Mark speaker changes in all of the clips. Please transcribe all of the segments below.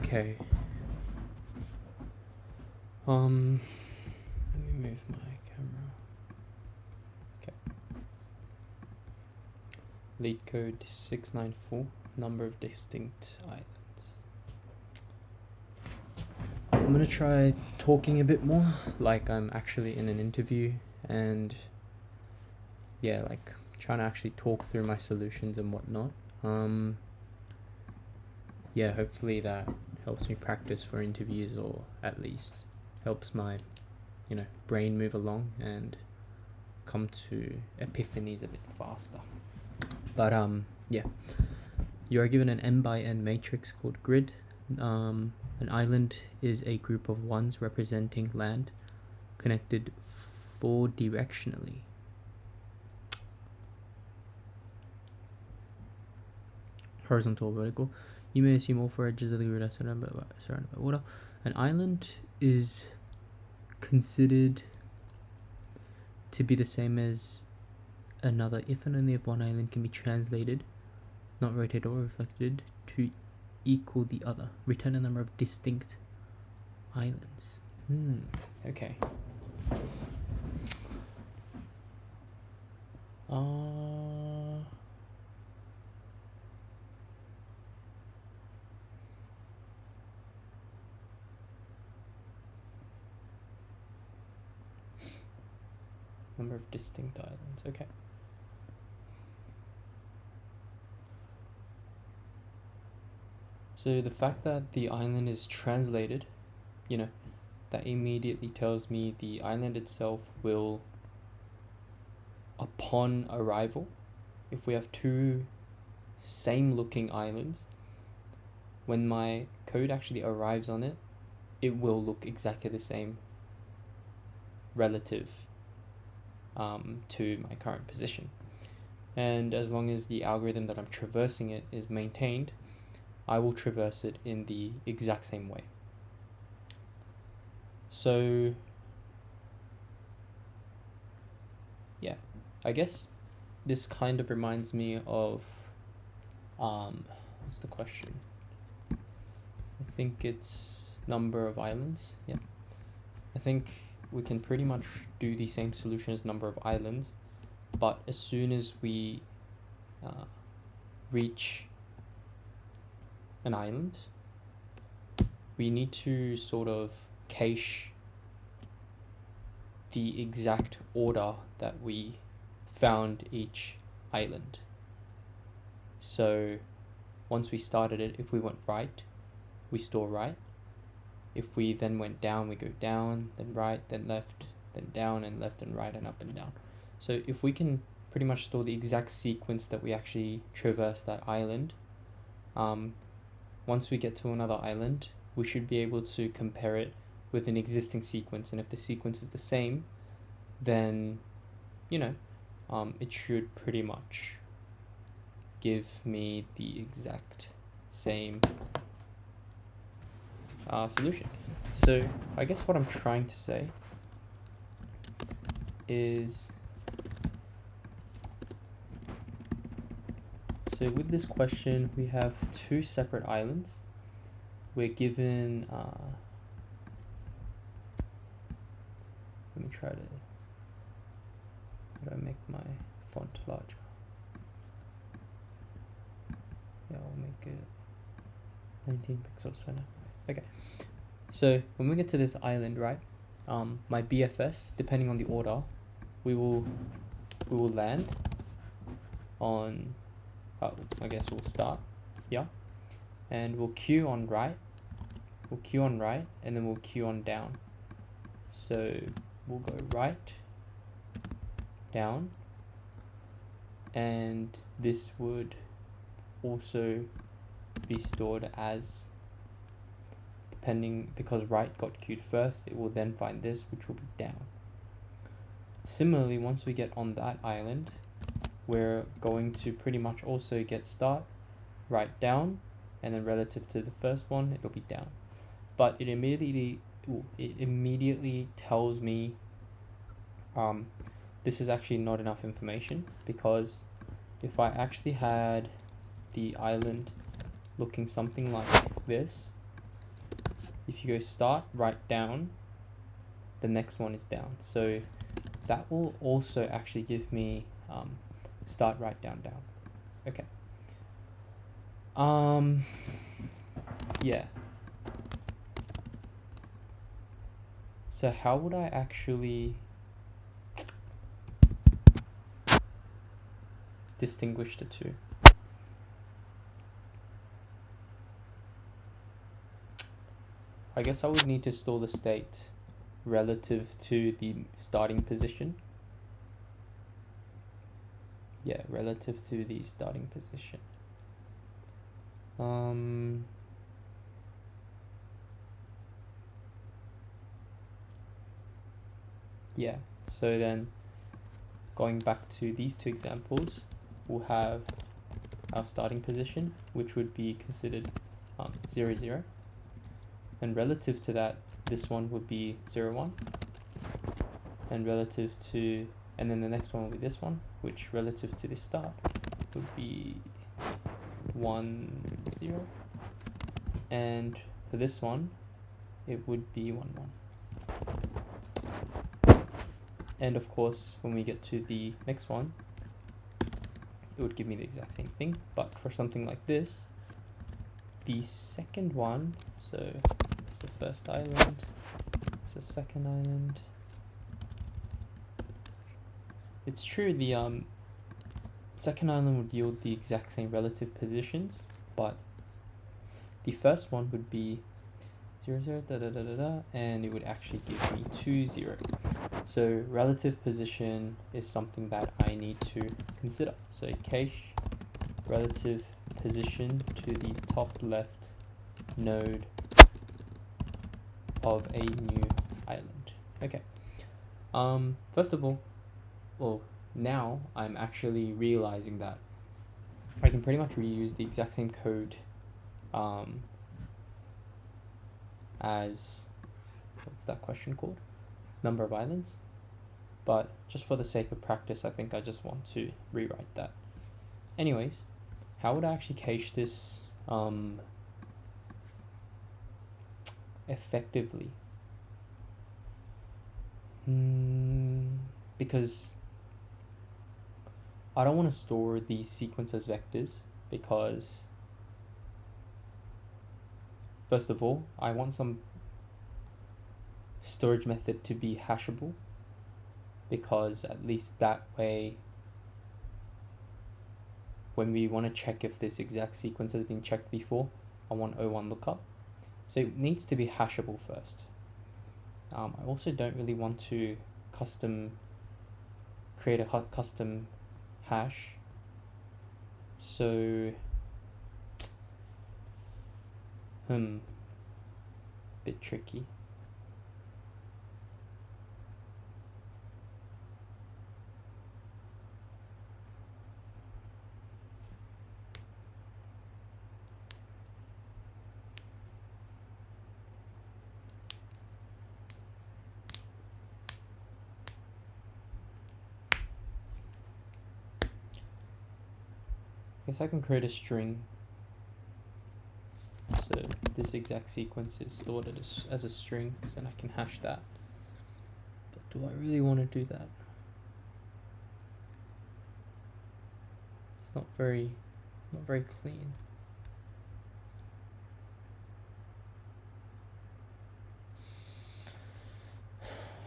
Speaker 1: Okay. Let me move my camera. Okay. LeetCode 694, number of distinct islands. I'm gonna try talking a bit more, like I'm actually in an interview, and yeah, like trying to actually talk through my solutions and whatnot. Yeah, hopefully that helps me practice for interviews, or at least helps my, brain move along and come to epiphanies a bit faster. But yeah, you are given an n by n matrix called grid. An island is a group of ones representing land connected four directionally. Horizontal, vertical. You may assume all four edges of the grid are surrounded by water. An island is considered to be the same as another if and only if one island can be translated, not rotated or reflected, to equal the other. Return a number of distinct islands. Okay. Number of distinct islands. Okay. So the fact that the island is translated, that immediately tells me the island itself will, upon arrival, if we have two same looking islands, when my code actually arrives on it, it will look exactly the same relative to my current position. And as long as the algorithm that I'm traversing it is maintained, I will traverse it in the exact same way. So yeah, I guess this kind of reminds me of, what's the question? I think it's number of islands. Yeah, I think we can pretty much do the same solution as number of islands, but as soon as we reach an island, we need to sort of cache the exact order that we found each island. So once we started it, if we went right, we store right. If we then went down, we go down, then right, then left, then down and left and right and up and down. So if we can pretty much store the exact sequence that we actually traverse that island, once we get to another island, we should be able to compare it with an existing sequence. And if the sequence is the same, then, it should pretty much give me the exact same solution. So I guess what I'm trying to say is, so with this question, we have two separate islands. We're given, let me try to, how do I make my font larger? Yeah, I'll make it 19 pixels for now. Okay, so when we get to this island, right, my BFS, depending on the order, we will land on, I guess we'll start, yeah, and we'll queue on right, and then we'll queue on down. So we'll go right, down, and this would also be stored as, because right got queued first, it will then find this, which will be down. Similarly, once we get on that island, we're going to pretty much also get start, right, down, and then relative to the first one, it'll be down. But it immediately tells me this is actually not enough information, because if I actually had the island looking something like this, if you go start, right, down, the next one is down. So that will also actually give me start, right, down, down. Okay. Yeah. So how would I actually distinguish the two? I guess I would need to store the state relative to the starting position. Yeah, relative to the starting position. Yeah, so then going back to these two examples, we'll have our starting position, which would be considered 0, 0. And relative to that, this one would be 0, 1. And relative to, and then the next one will be this one, which relative to the start would be 1, 0. And for this one, it would be 1, 1. And of course, when we get to the next one, it would give me the exact same thing. But for something like this, the second one, so it's the first island, it's the second island. It's true, the second island would yield the exact same relative positions, but the first one would be 0, 0, da, da, da, da, da, and it would actually give me 2, 0. So relative position is something that I need to consider. So cache relative position to the top left node of a new island. Okay. First of all, well, now I'm actually realizing that I can pretty much reuse the exact same code as, what's that question called? Number of islands. But just for the sake of practice, I think I just want to rewrite that. Anyways, how would I actually cache this effectively? Because I don't want to store these sequence as vectors, because first of all, I want some storage method to be hashable, because at least that way, when we want to check if this exact sequence has been checked before, I want O1 lookup. So it needs to be hashable first. I also don't really want to create a custom hash. So, bit tricky. I guess I can create a string. So this exact sequence is stored as a string, because then I can hash that. But do I really want to do that? It's not very clean.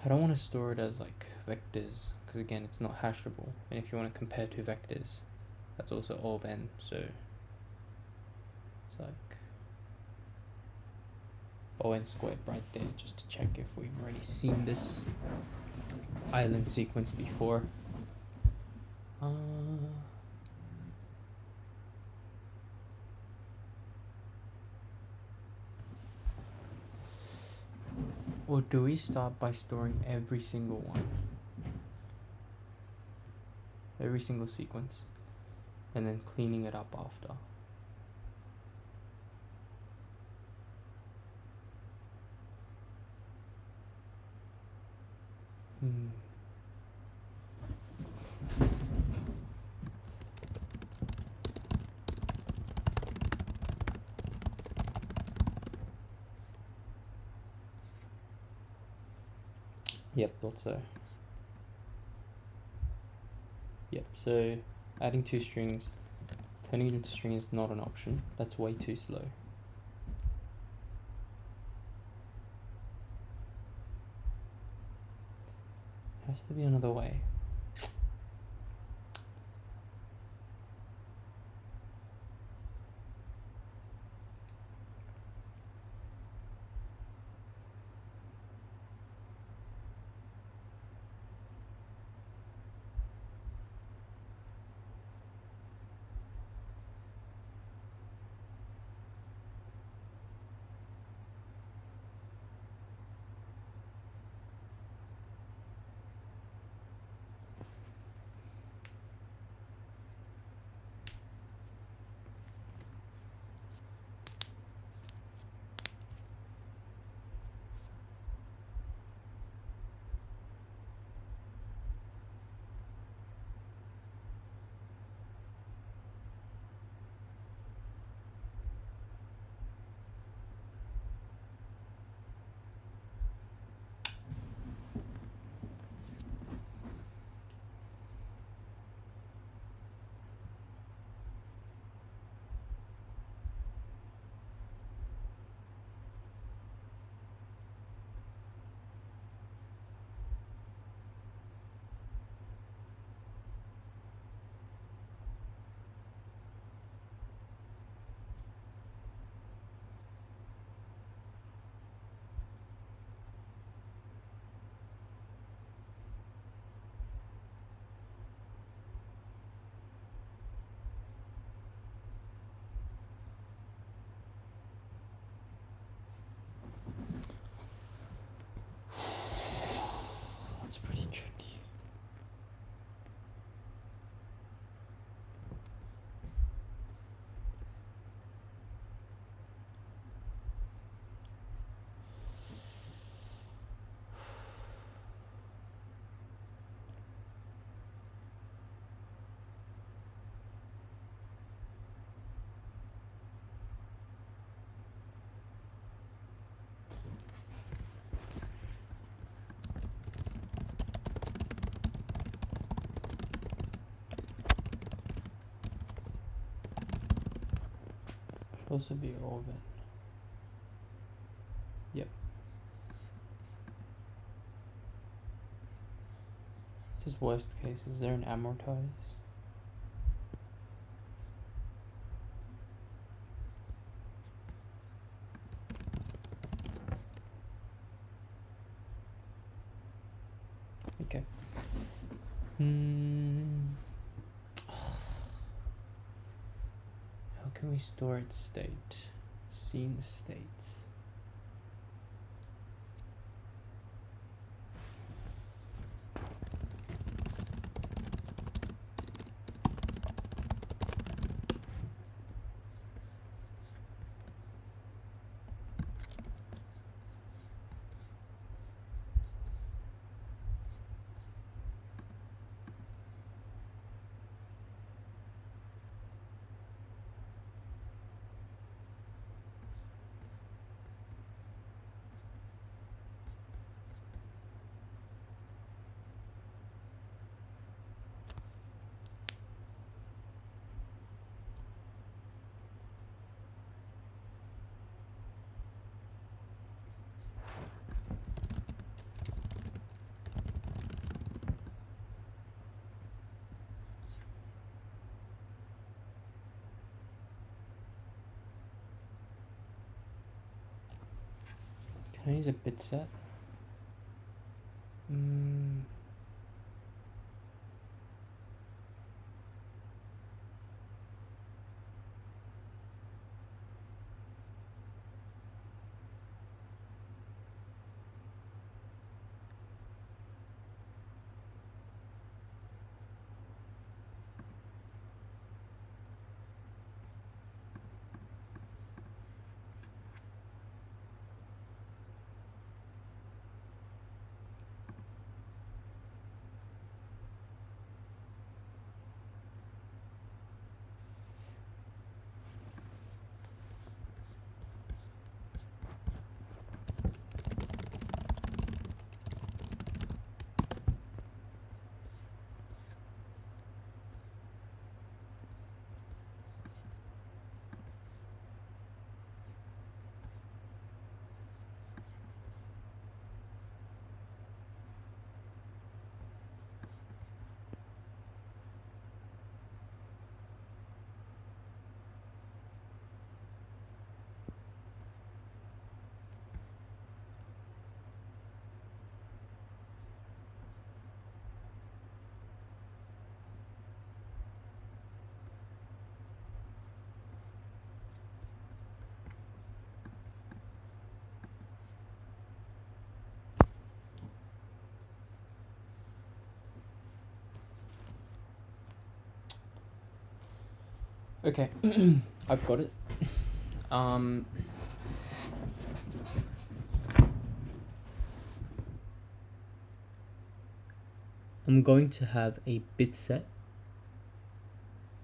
Speaker 1: I don't want to store it as like vectors, because again, it's not hashable. And if you want to compare two vectors, that's also O of n, so it's like O(n) squared right there, just to check if we've already seen this island sequence before. Or do we start by storing every single one? Every single sequence, and then cleaning it up after? Yep, thought so. Yep, so adding two strings, turning it into string is not an option. That's way too slow. Has to be another way. That's pretty tricky. Should also be orbit. Yep. Just worst case, is there an amortize? Okay. How can we store its state? Scene state. Can I use a bit set? Okay, I've got it. I'm going to have a bit set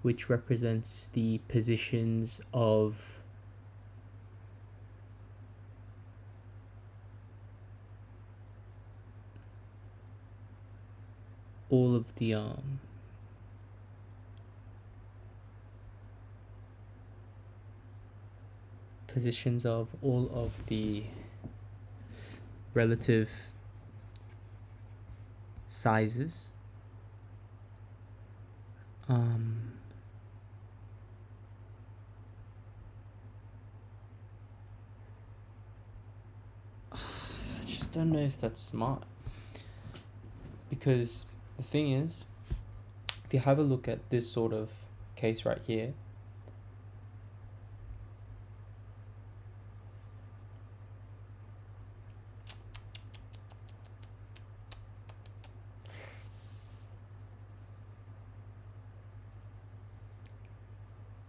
Speaker 1: which represents the positions of all of the positions of all of the relative sizes I just don't know if that's smart, because the thing is, if you have a look at this sort of case right here,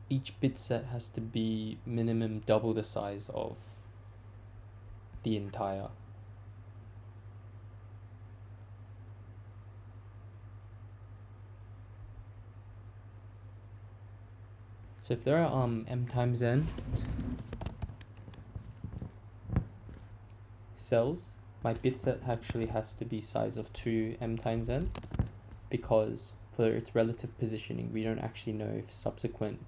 Speaker 1: each bit set has to be minimum double the size of the entire. So if there are m times n cells, my bit set actually has to be size of 2 m times n, because for its relative positioning, we don't actually know if subsequent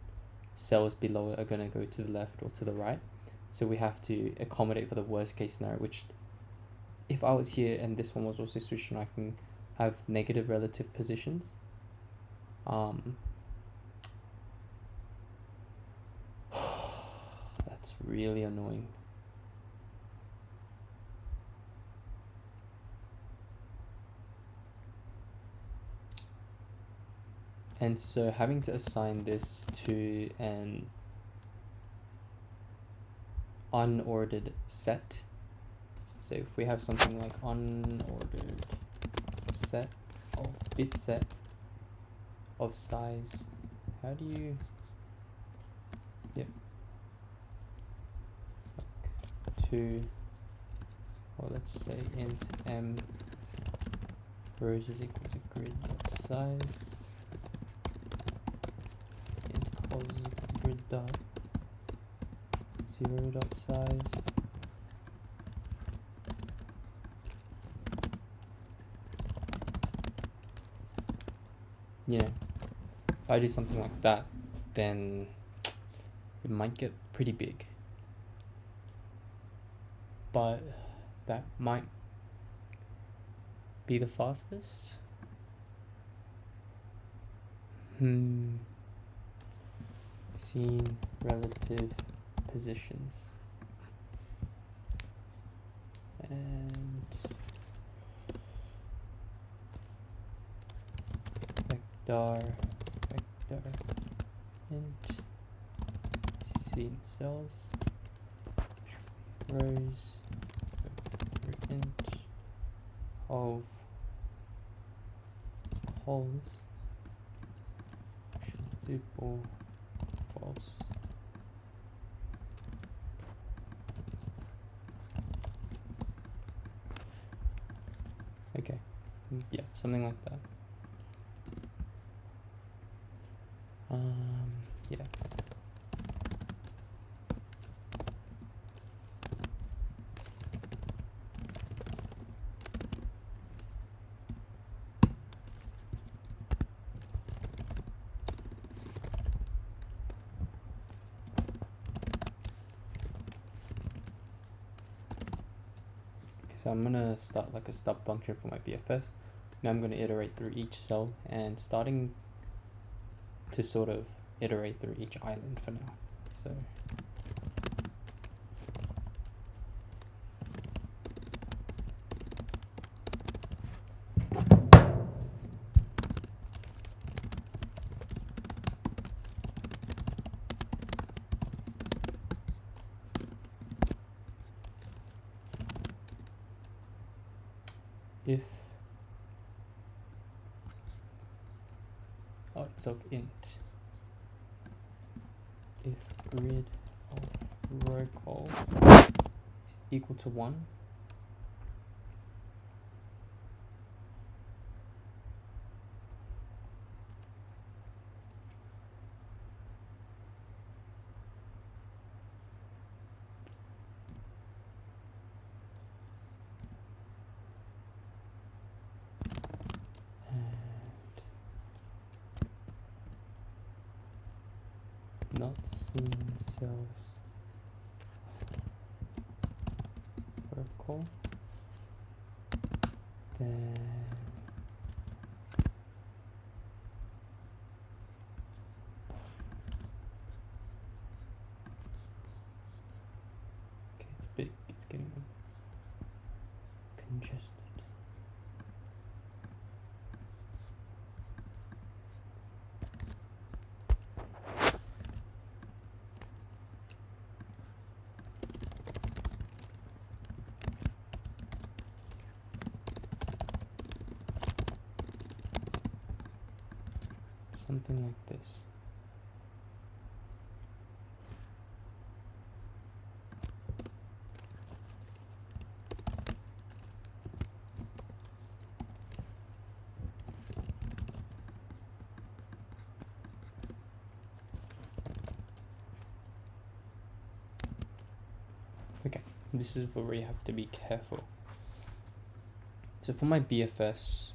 Speaker 1: cells below it are going to go to the left or to the right. So we have to accommodate for the worst case scenario, which if I was here and this one was also switched on, I can have negative relative positions. That's really annoying. And so having to assign this to an unordered set. So if we have something like unordered set of bit set of size, how do you, yep, like 2, or let's say int m rows is equal to grid dot size, int col is equal to grid dot 0 dot size. Yeah, if I do something like that, then it might get pretty big. But that might be the fastest. Scene relative positions. And vector int scene cells rows vector int of holes equal false. Okay, yeah, something like that. Yeah. So I'm gonna start like a stub function for my BFS. Now I'm gonna iterate through each cell and starting to sort of iterate through each island for now. So if it's of int if grid of row call is equal to 1, not seeing cells row call, then okay, it's getting congested. Something like this. Okay, this is where we have to be careful. So for my BFS,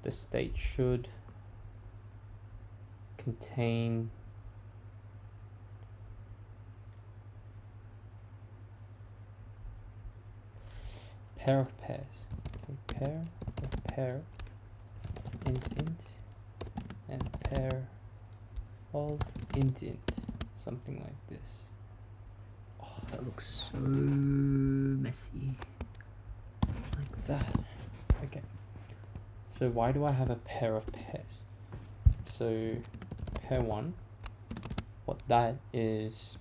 Speaker 1: the state should contain pair of pairs. Okay, pair of pair, int, and pair of int, something like this. Oh, that looks so messy. Like that. Okay. So why do I have a pair of pairs? So pair 1, what that is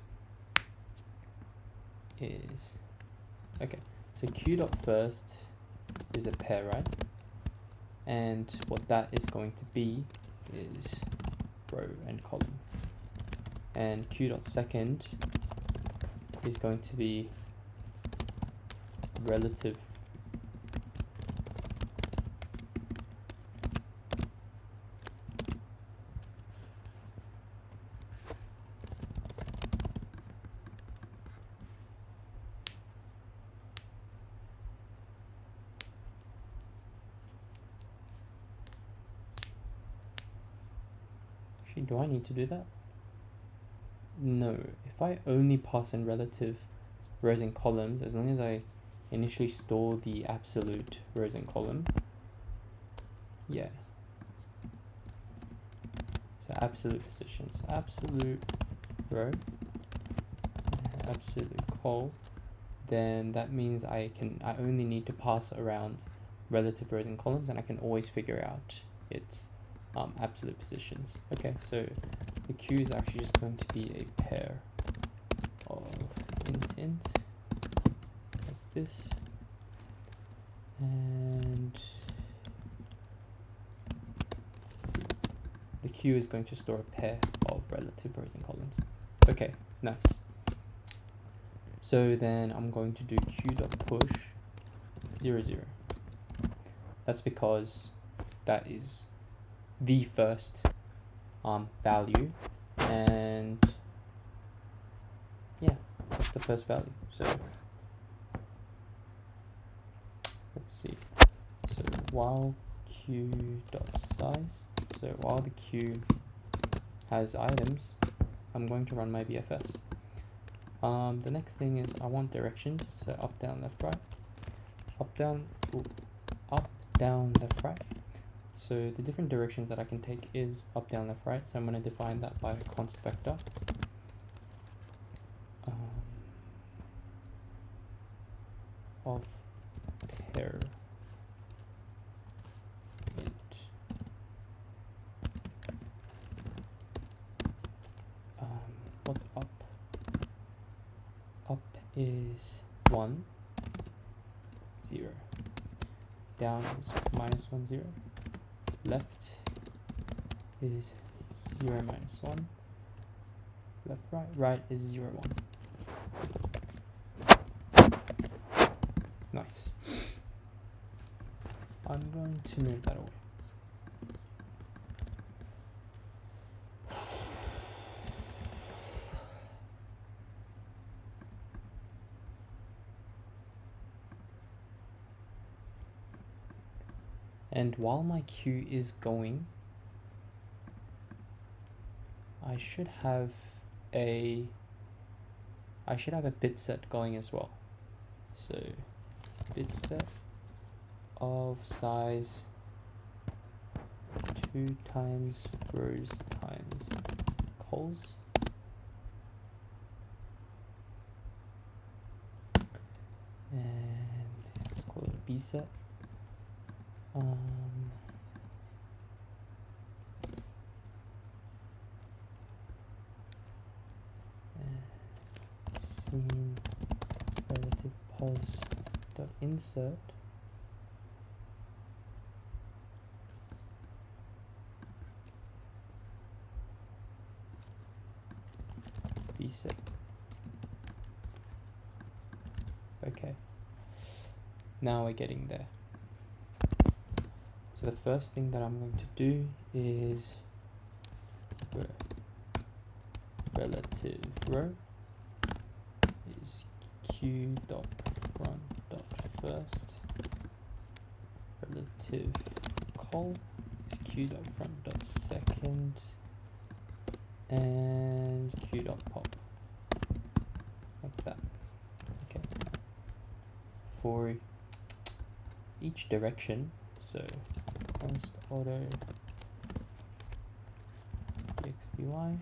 Speaker 1: okay, so q dot first is a pair, right? And what that is going to be is row and column, and q dot second is going to be relative do I need to do that? No, if I only pass in relative rows and columns, as long as I initially store the absolute rows and column, yeah. So absolute positions, absolute row, absolute col, then that means I only need to pass around relative rows and columns, and I can always figure out its absolute positions. Okay, so the q is actually just going to be a pair of int like this, and the q is going to store a pair of relative rows and columns. Okay, nice. So then I'm going to do q.push 0, 0. That's because that is the first value, and yeah, that's the first value. So let's see. So while q dot size, so while the queue has items, I'm going to run my BFS. The next thing is I want directions, so up, down, left, right, up, down, left, right. So the different directions that I can take is up, down, left, right. So I'm going to define that by a const vector. Of pair int. What's up? Up is 1, 0. Down is -1, 0. Left is 0, -1. left, right. Right is 0, 1. Nice. I'm going to move that away. And while my queue is going, I should have a bit set going as well. So bit set of size 2 times rows times cols. And let's call it a B set. Scene relative pos dot insert B set. Okay, now we're getting there. So the first thing that I'm going to do is relative row is q dot front dot first, relative col is q dot front dot second, and q dot pop, like that. Okay, for each direction, so const auto dxdy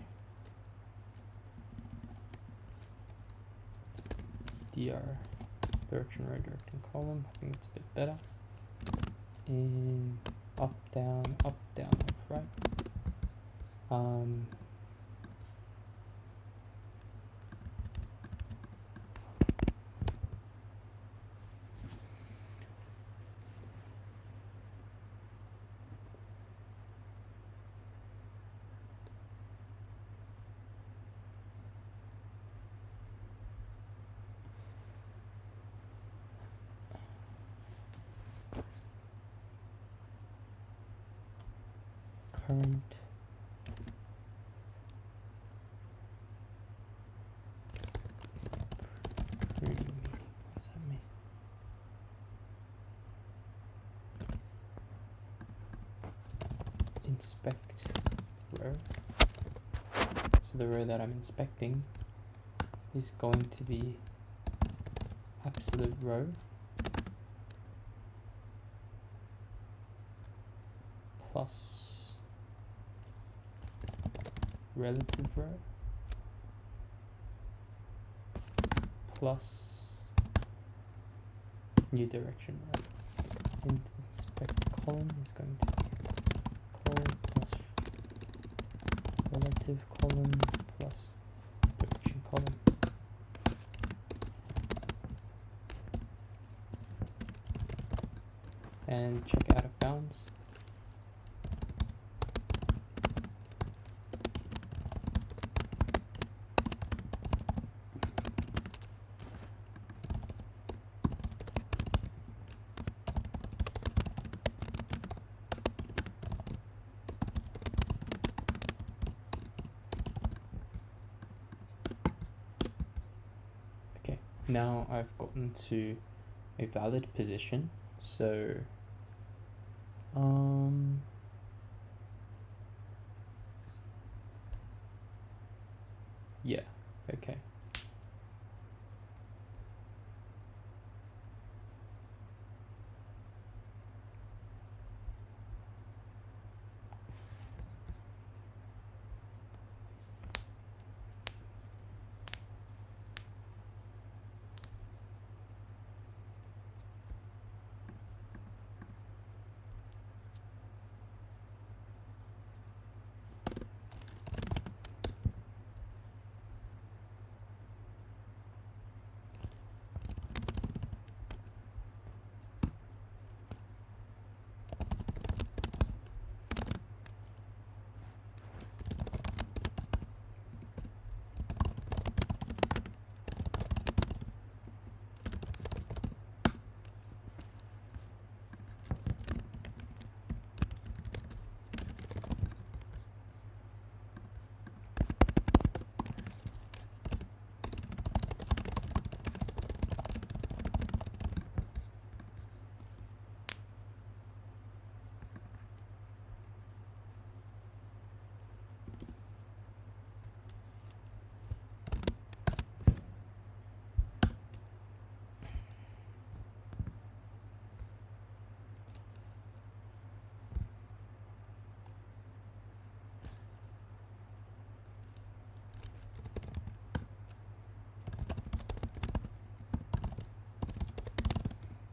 Speaker 1: dr direction row direction column, I think it's a bit better, in up down left right. Current what does that mean? Inspect row. So the row that I'm inspecting is going to be absolute row plus relative row plus new direction row. And inspect column is going to be col plus relative column plus direction column. And check out of bounds. Now I've gotten to a valid position, so yeah, okay.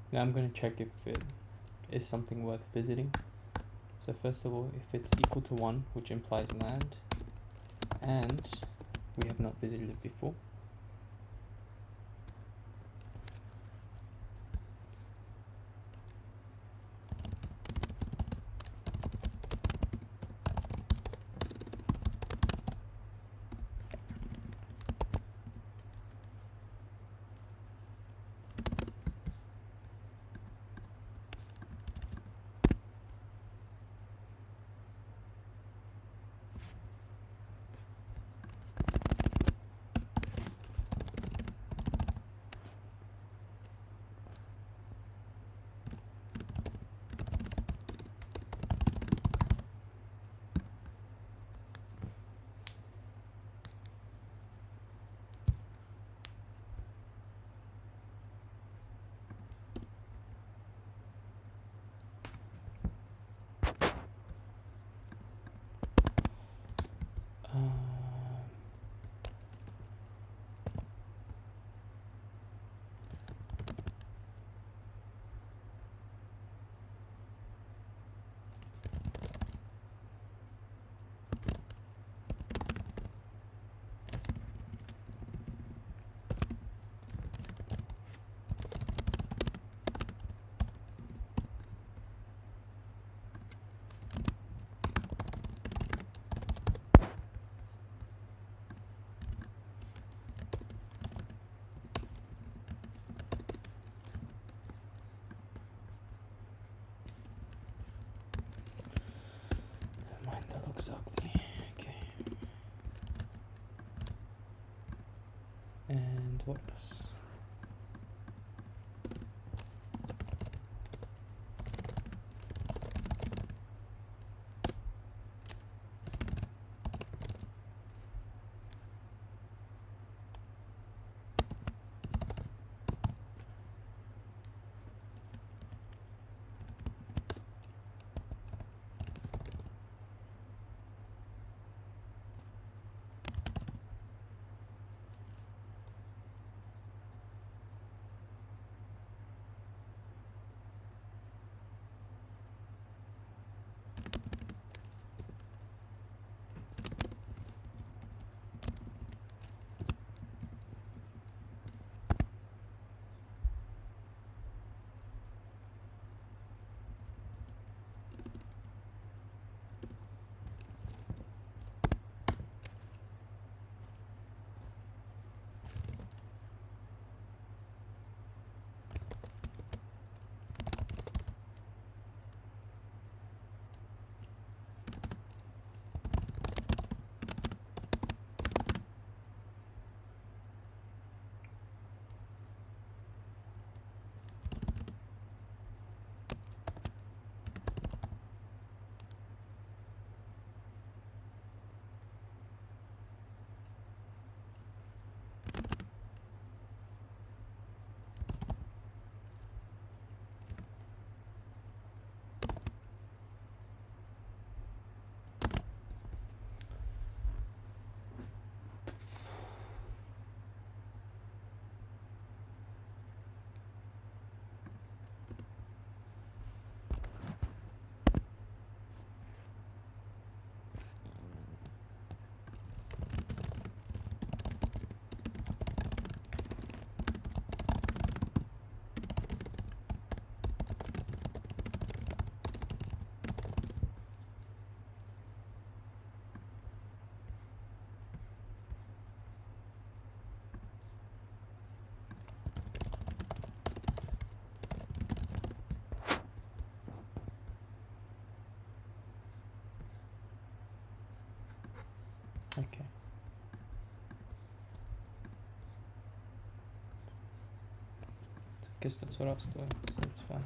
Speaker 1: Now I'm going to check if it is something worth visiting. So first of all, if it's equal to 1, which implies land, and we have not visited it before, mind, that looks ugly. Okay. And what else? Okay. Guess that's what I was doing, so it's fine.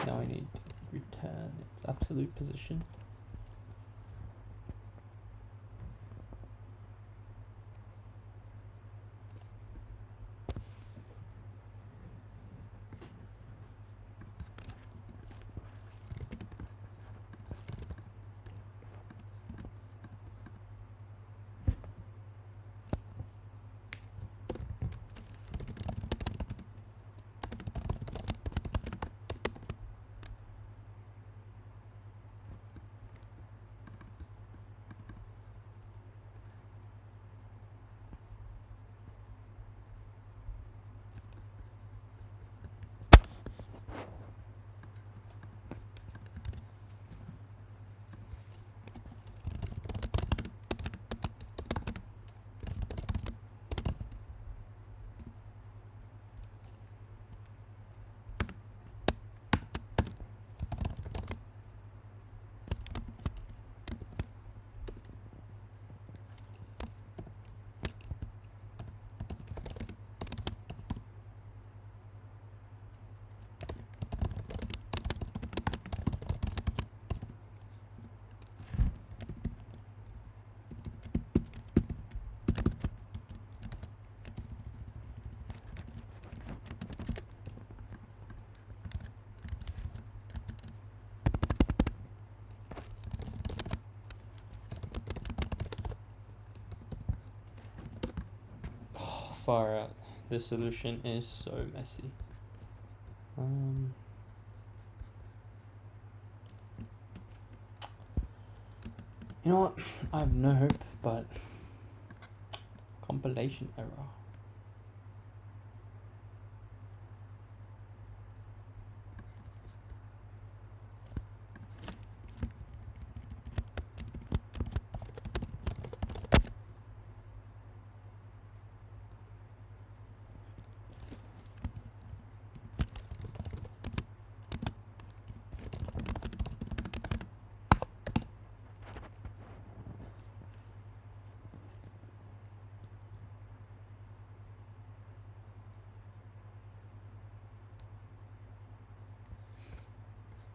Speaker 1: Now I need to return its absolute position. Far out. This solution is so messy. You know what? I have no hope, but compilation error.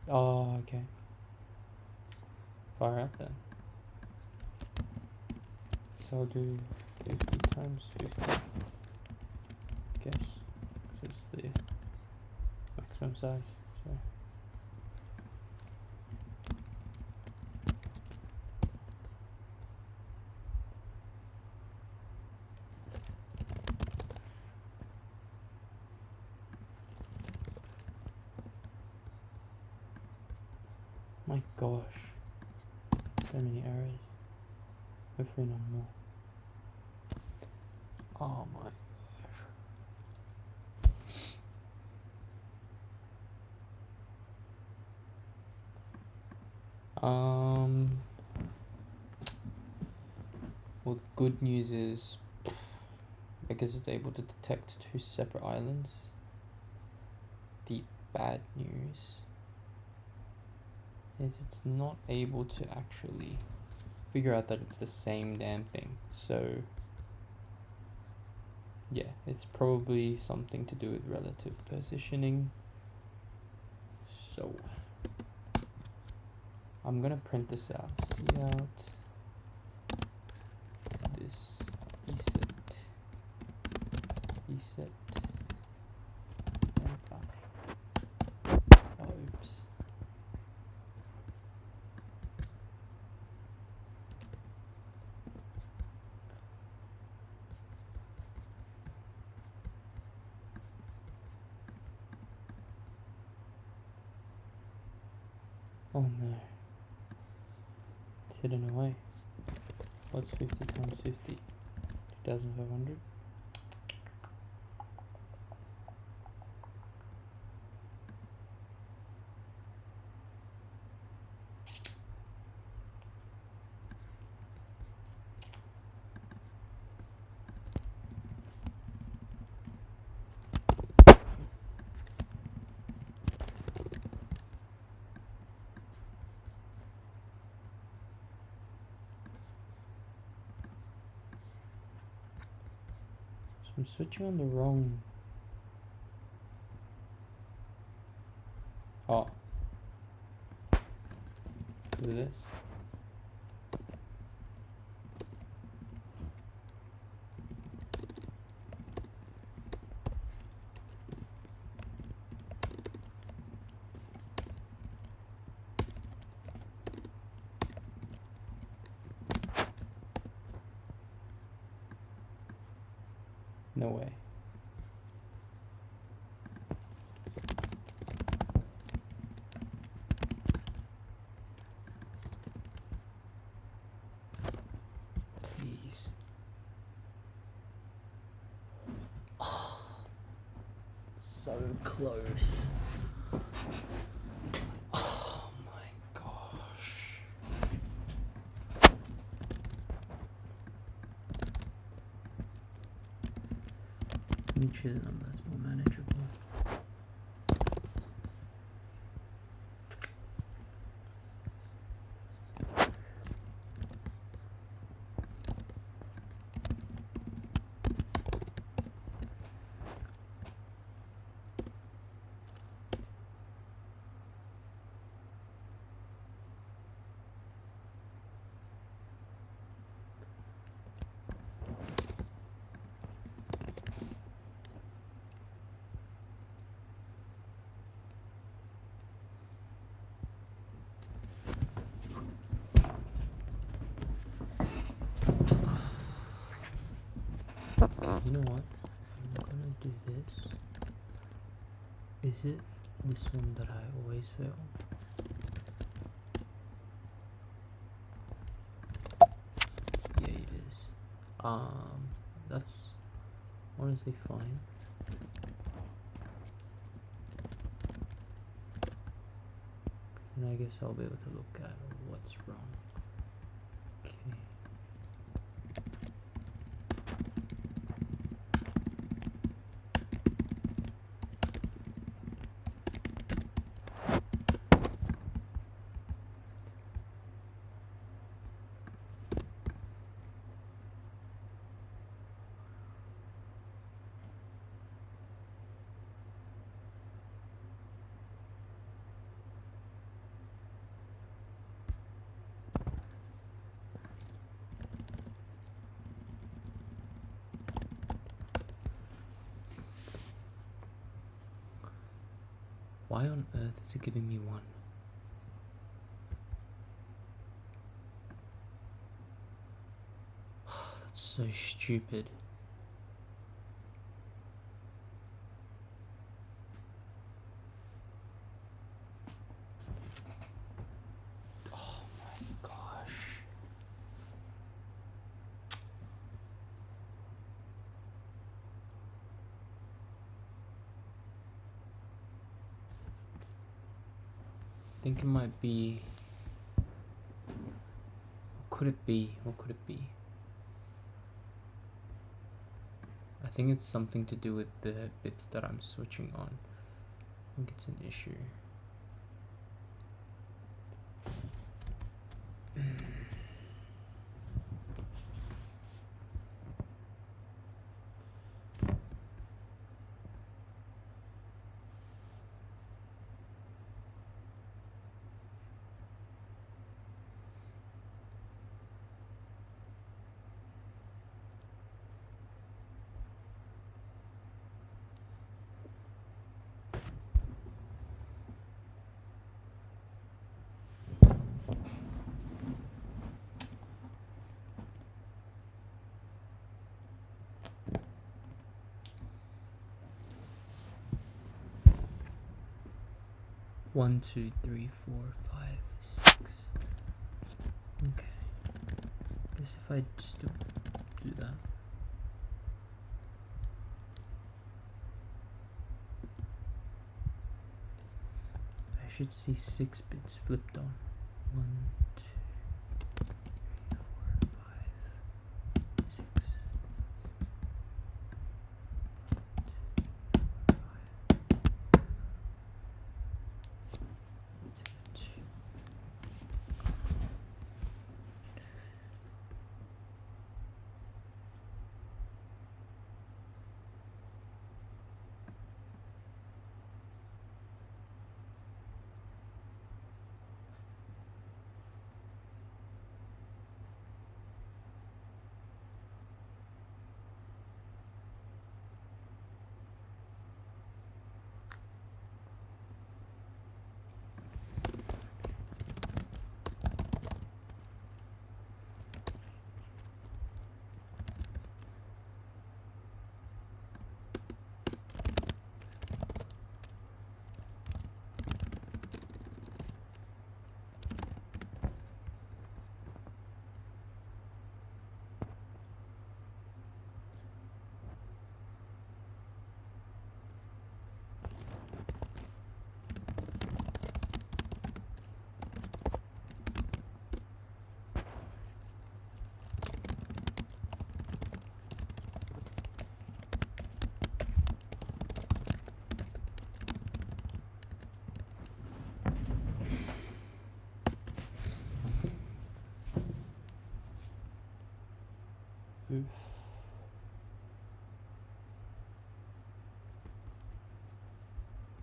Speaker 1: Oh, okay. Far out then. So I'll do 50 times 50. I guess. This is the maximum size. So. My gosh. So many errors. Hopefully not more. Oh my gosh. Well, the good news is because it's able to detect 2 separate islands. The bad news is it's not able to actually figure out that it's the same damn thing. So yeah, it's probably something to do with relative positioning. So I'm gonna print this out. See out this ESET and I. Oh, oops. Oh no. It's hidden away. What's 50 times 50? 2,500? I'm switching on the wrong. Oh. Look at this. No way. Please. Oh, so close. Oh my gosh. Let me choose a number that's more manageable. You know what? I'm gonna do this. Is it this one that I always fail? Yeah, it is. That's honestly fine. Then I guess I'll be able to look at what's wrong. Okay. Why on earth is it giving me 1? That's so stupid. Oh my gosh. I think it might be. What could it be? What could it be? I think it's something to do with the bits that I'm switching on. I think it's an issue. One, two, three, 4, 5, 6. Okay. Guess if I just do that. I should see 6 bits flipped on. 1, 2, 3, 4, 5, 6.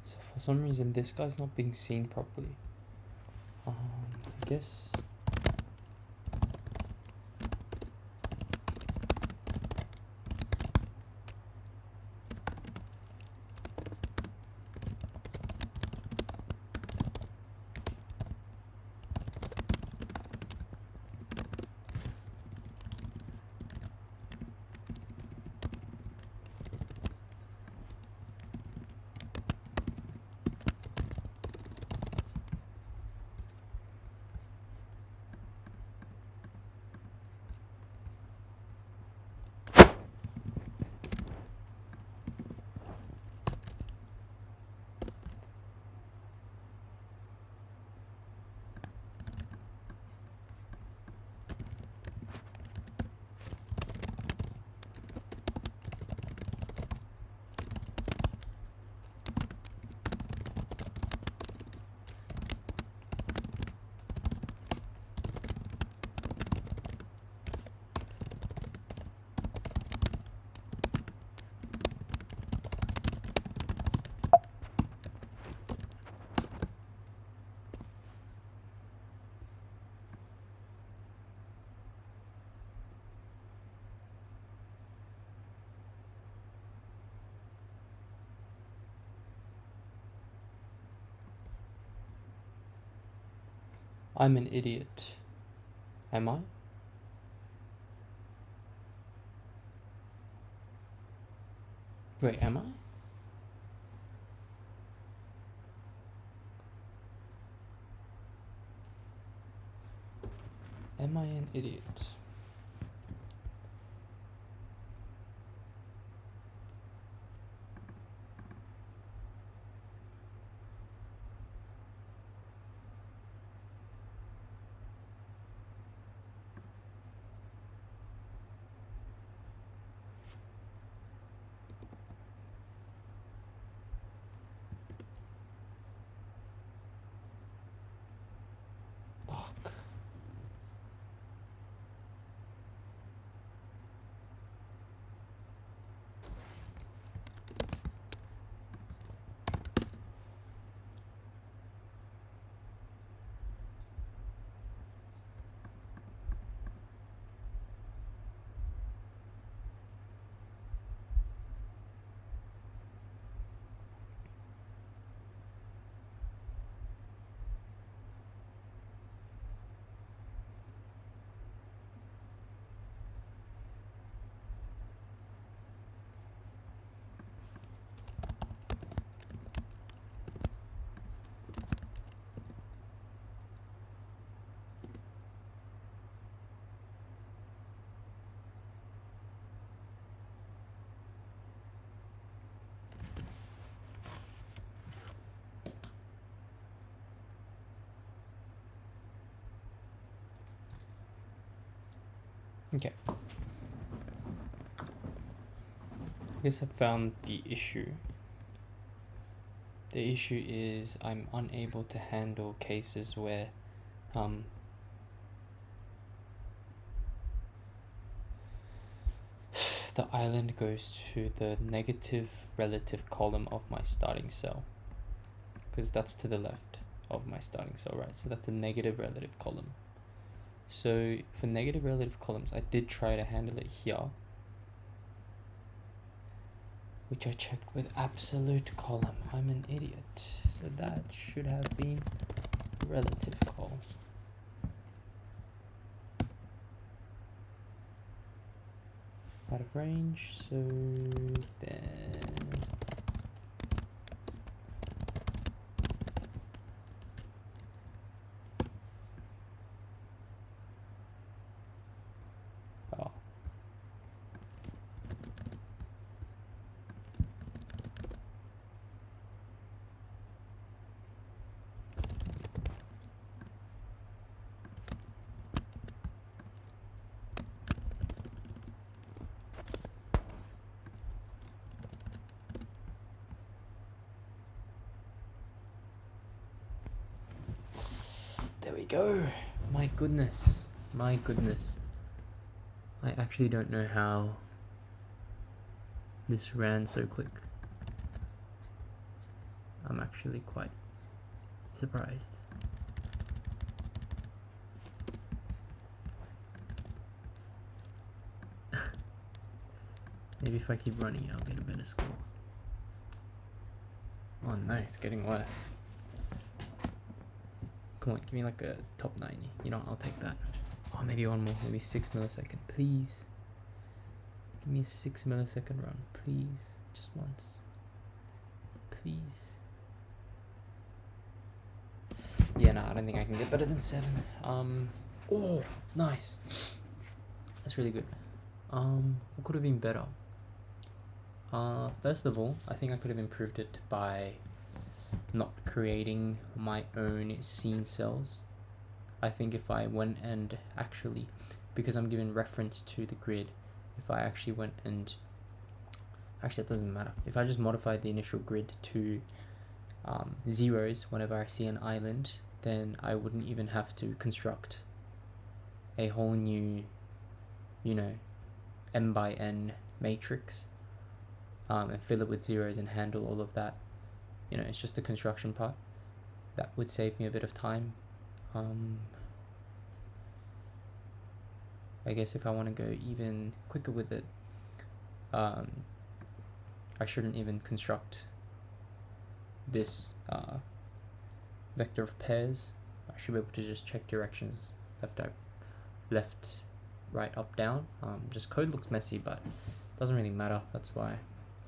Speaker 1: So for some reason this guy's not being seen properly. I guess I'm an idiot. Am I? Wait, am I? Am I an idiot? Fuck. Okay. I guess I found the issue. The issue is I'm unable to handle cases where the island goes to the negative relative column of my starting cell, because that's to the left of my starting cell, right? So that's a negative relative column. So for negative relative columns, I did try to handle it here, which I checked with absolute column. I'm an idiot. So that should have been relative column. Out of range, so then oh. There we go. My goodness. My goodness. I actually don't know how this ran so quick. I'm actually quite surprised. Maybe if I keep running, I'll get a better score. Oh no, it's getting worse. Come on, give me like a top 90. You know, I'll take that. Oh, maybe one more. Maybe 6 millisecond. Please. Give me a 6 millisecond run. Please. Just once. Please. Yeah, no, I don't think I can get better than 7. Oh, nice. That's really good. What could have been better? First of all, I think I could have improved it by not creating my own scene cells. I think if I went and actually, because I'm given reference to the grid, if I actually went and, actually it doesn't matter, if I just modified the initial grid to zeros whenever I see an island, then I wouldn't even have to construct a whole new, you know, m by n matrix and fill it with zeros and handle all of that. You know, it's just the construction part. That would save me a bit of time. I guess if I want to go even quicker with it, I shouldn't even construct this vector of pairs I should be able to just check directions left, right, up, down. Just code looks messy, but doesn't really matter. That's why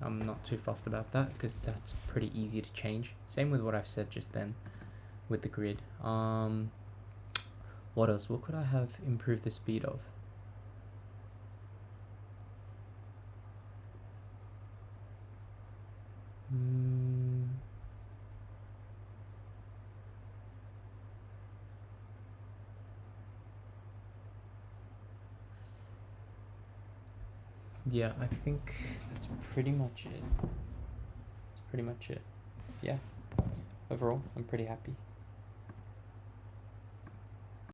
Speaker 1: I'm not too fussed about that, because that's pretty easy to change. Same with what I've said just then with the grid. What else? What could I have improved the speed of? Yeah, I think that's pretty much it. Yeah. Overall, I'm pretty happy.